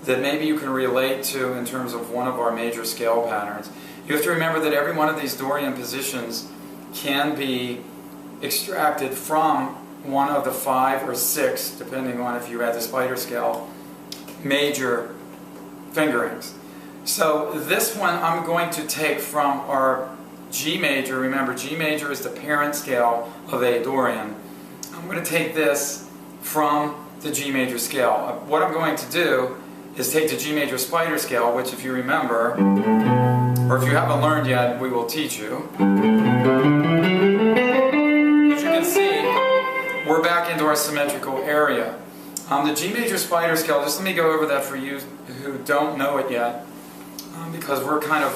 That maybe you can relate to in terms of one of our major scale patterns. You have to remember that every one of these Dorian positions can be extracted from one of the 5 or 6, depending on if you add the spider scale, major fingerings. So this one I'm going to take from our G major. Remember, G major is the parent scale of A Dorian. I'm going to take this from the G major scale. What I'm going to do is take the G major spider scale, which if you remember, or if you haven't learned yet, we will teach you. As you can see, we're back into our symmetrical area. The G major spider scale, just let me go over that for you who don't know it yet, because we're kind of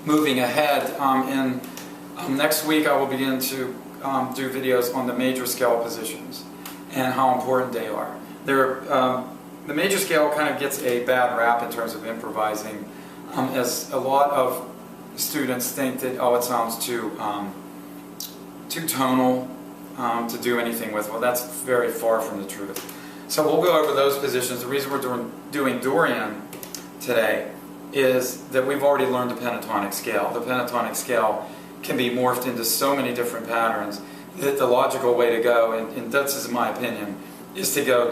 moving ahead. Next week I will begin to do videos on the major scale positions and how important they are. The major scale kind of gets a bad rap in terms of improvising, as a lot of students think that, oh, it sounds too tonal to do anything with. Well, that's very far from the truth. So we'll go over those positions. The reason we're doing Dorian today is that we've already learned the pentatonic scale. The pentatonic scale can be morphed into so many different patterns that the logical way to go, and that's just my opinion, is to go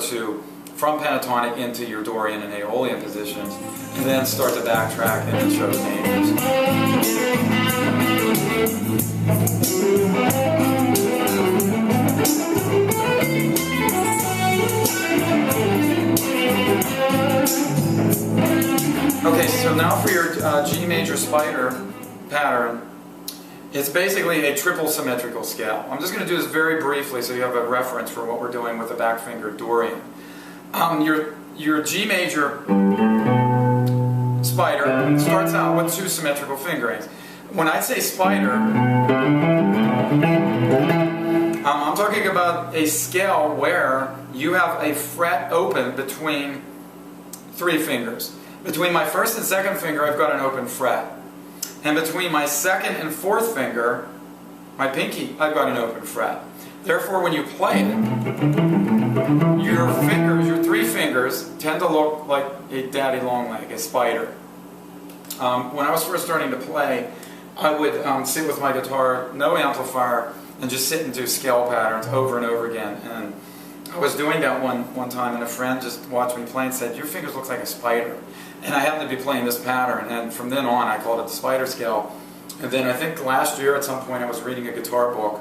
from pentatonic into your Dorian and Aeolian positions, and then start to backtrack and show the majors. Okay, so now for your G major spider pattern, it's basically a triple symmetrical scale. I'm just going to do this very briefly so you have a reference for what we're doing with the backfinger Dorian. Your G major spider starts out with 2 symmetrical fingerings. When I say spider, I'm talking about a scale where you have a fret open between 3 fingers. Between my first and second finger, I've got an open fret. And between my second and fourth finger, my pinky, I've got an open fret. Therefore, when you play it, your fingers, your 3 fingers, tend to look like a daddy long leg, a spider. When I was first starting to play, I would sit with my guitar, no amplifier, and just sit and do scale patterns over and over again. And I was doing that one time, and a friend just watched me play and said, "Your fingers look like a spider." And I happened to be playing this pattern, and from then on I called it the spider scale. And then I think last year at some point I was reading a guitar book,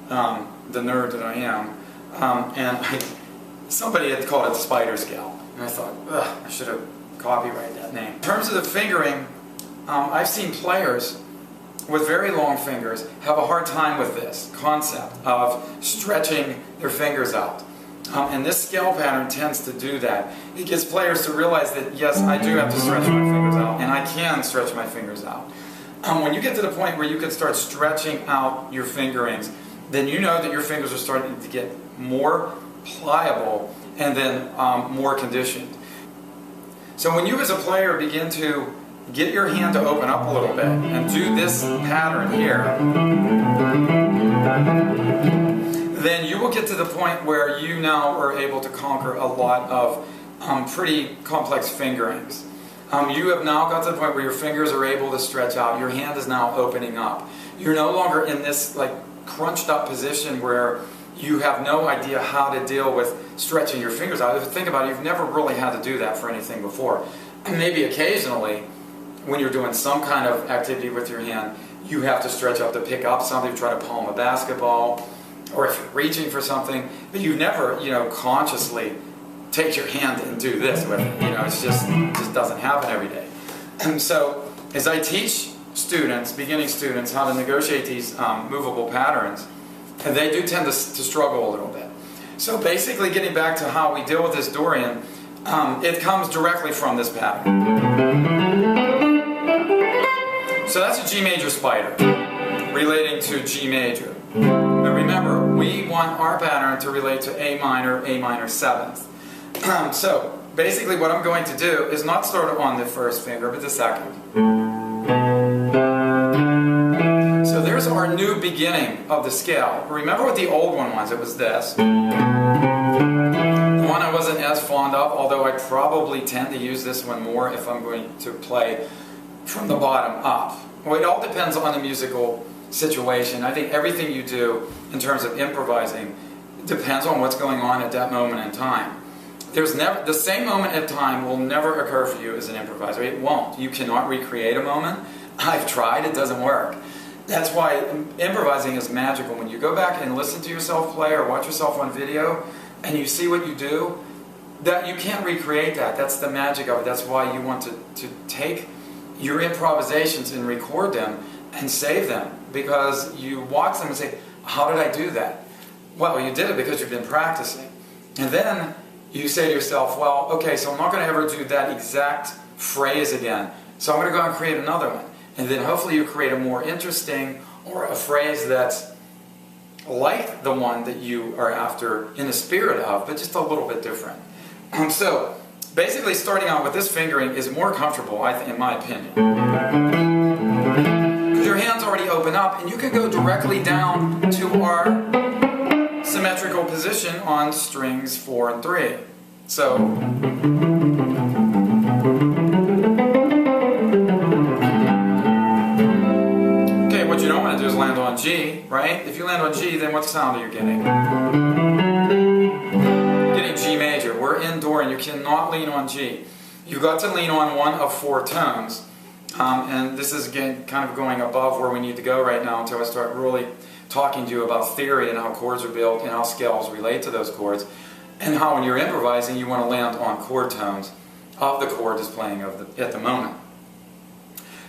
the nerd that I am, and somebody had called it the spider scale. And I thought, ugh, I should have copyrighted that name. In terms of the fingering, I've seen players with very long fingers have a hard time with this concept of stretching their fingers out. And this scale pattern tends to do that. It gets players to realize that, yes, I do have to stretch my fingers out, and I can stretch my fingers out. When you get to the point where you can start stretching out your fingerings, then you know that your fingers are starting to get more pliable and then more conditioned. So when you as a player begin to get your hand to open up a little bit and do this pattern here, then you will get to the point where you now are able to conquer a lot of pretty complex fingerings. You have now got to the point where your fingers are able to stretch out. Your hand is now opening up. You're no longer in this like crunched up position where you have no idea how to deal with stretching your fingers out. If you think about it, you've never really had to do that for anything before. And maybe occasionally, when you're doing some kind of activity with your hand, you have to stretch up to pick up something, try to palm a basketball, or if you're reaching for something, but you never, consciously take your hand and do this with it. It just doesn't happen every day. And so, as I teach students, beginning students, how to negotiate these movable patterns, And they do tend to struggle a little bit. So basically, getting back to how we deal with this Dorian, it comes directly from this pattern. So that's a G major spider relating to G major. And remember, we want our pattern to relate to A minor 7th. So basically what I'm going to do is not start on the first finger, but the second. So there's our new beginning of the scale. Remember what the old one was? It was this. The one I wasn't as fond of, although I probably tend to use this one more if I'm going to play from the bottom up. Well, it all depends on the musical situation. I think everything you do in terms of improvising depends on what's going on at that moment in time. There's never, the same moment in time will never occur for you as an improviser. It won't. You cannot recreate a moment. I've tried, it doesn't work. That's why improvising is magical. When you go back and listen to yourself play or watch yourself on video and you see what you do, that you can't recreate that. That's the magic of it. That's why you want to take your improvisations and record them and save them, because you watch them and say, how did I do that? Well, you did it because you've been practicing. And then you say to yourself, well, okay, so I'm not going to ever do that exact phrase again. So I'm going to go and create another one. And then hopefully you create a more interesting, or a phrase that's like the one that you are after in the spirit of, but just a little bit different. So basically starting out with this fingering is more comfortable, I think, in my opinion. Because your hands already open up and you can go directly down to our symmetrical position on strings 4 and 3. So okay, what you don't want to do is land on G, right? If you land on G, then what sound are you getting? Getting G major. We're in Dorian. You cannot lean on G. You've got to lean on one of 4 tones. And this is again kind of going above where we need to go right now until I start really talking to you about theory and how chords are built and how scales relate to those chords, and how when you're improvising you want to land on chord tones of the chord that's playing at the moment.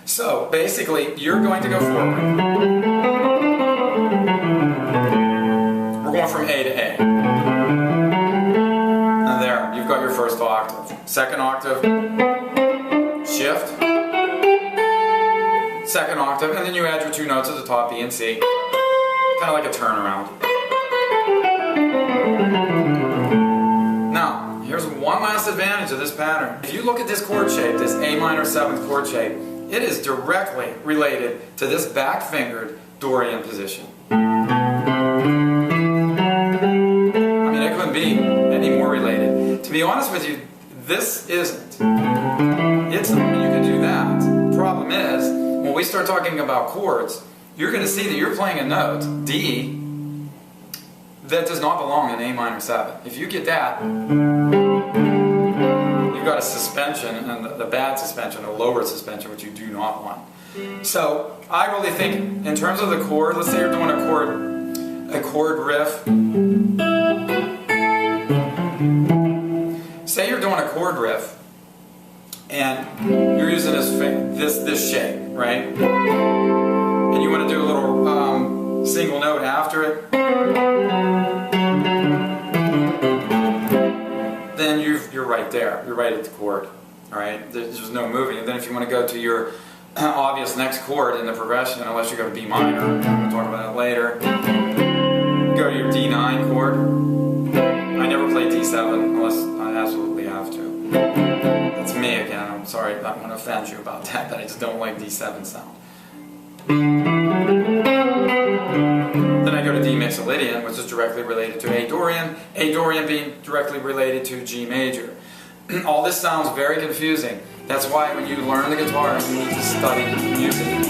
So basically you're going to go forward. We're going from A to A. And there, you've got your first octave. Second octave, shift. Second octave, and then you add your 2 notes at the top, B and C. Kind of like a turnaround. Now, here's one last advantage of this pattern. If you look at this chord shape, this A minor 7th chord shape, it is directly related to this back-fingered Dorian position. I mean, it couldn't be any more related. To be honest with you, this isn't. It's, I mean, you can do that. The problem is, when we start talking about chords, you're going to see that you're playing a note, D, that does not belong in A minor 7. If you get that, you've got a suspension, and the bad suspension, a lower suspension, which you do not want. So I really think, in terms of the chord, let's say you're doing a chord riff. Say you're doing a chord riff, and you're using this shape, right? And you want to do a little single note after it, then you're right there. You're right at the chord. All right. There's no moving. And then if you want to go to your obvious next chord in the progression, unless you go to B minor, we'll talk about that later. Go to your D9 chord. I never play D7 unless I absolutely have to. That's me again. I'm sorry. I'm going to offend you about that, but I just don't like D7 sound. Then I go to D Mixolydian, which is directly related to A Dorian being directly related to G major. All this sounds very confusing. That's why when you learn the guitar, you need to study music.